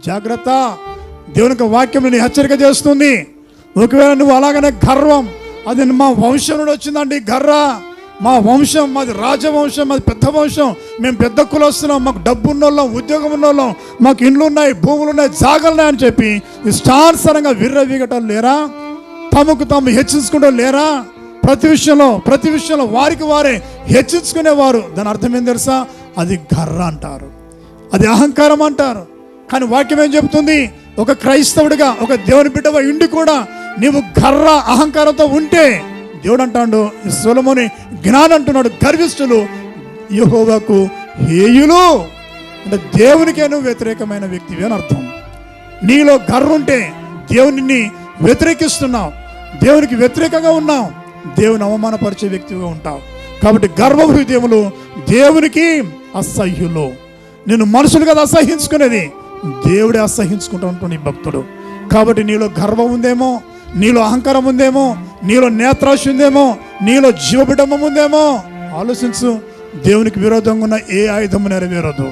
జాగ్రత్త. దేవునికి వాక్యం నేను హెచ్చరిక చేస్తుంది. ఒకవేళ నువ్వు అలాగనే గర్వం, అది మా వంశం నుండి వచ్చిందండి గర్ర, మా వంశం, మాది రాజవంశం, మాది పెద్ద వంశం, మేము పెద్ద కులస్తున్నాం, మాకు డబ్బు ఉన్నోళ్ళం, ఉద్యోగం ఉన్నోళ్ళం, మాకు ఇండ్లు ఉన్నాయి, భూములు ఉన్నాయి, జాగలున్నాయి అని చెప్పి ఇష్టానుసారంగా విర్రవీగటం లేరా? తమకు తాము హెచ్చించుకుంటాం లేరా? ప్రతి విషయంలో వారికి వారే హెచ్చించుకునేవారు. దాని అర్థం ఏం తెలుసా? అది గర్ర అంటారు, అది అహంకారం అంటారు. కానీ వాక్యం ఏం చెబుతుంది? ఒక క్రైస్తవుడిగా, ఒక దేవుని బిడ్డగా ఇండి కూడా నీవు గర్ర అహంకారంతో ఉంటే, దేవుడు అంటాడు, సొలొమోను జ్ఞానం అంటున్నాడు, గర్విష్ఠులు యెహోవాకు హేయులు. అంటే దేవునికే నువ్వు వ్యతిరేకమైన వ్యక్తివి అని అర్థం. నీలో గర్ర ఉంటే దేవుని వ్యతిరేకిస్తున్నావు, దేవునికి వ్యతిరేకంగా ఉన్నావు, దేవుని అవమానపరిచే వ్యక్తిగా ఉంటావు. కాబట్టి గర్వ హృదయములు దేవునికి అసహ్యులు. నేను మనుషులు కదా అసహ్యించుకునేది, దేవుడే అసహ్యించుకుంటూ ఉంటాడు ఈ భక్తుడు. కాబట్టి నీలో గర్వం ఉందేమో, నీలో అహంకారం ఉందేమో, నీలో నేత్రాశ ఉందేమో, నీలో జీవబిడమం ఉందేమో. ఆలోచించు. దేవునికి విరోధంగా ఉన్న ఏ ఆయుధము నెరవేరదు.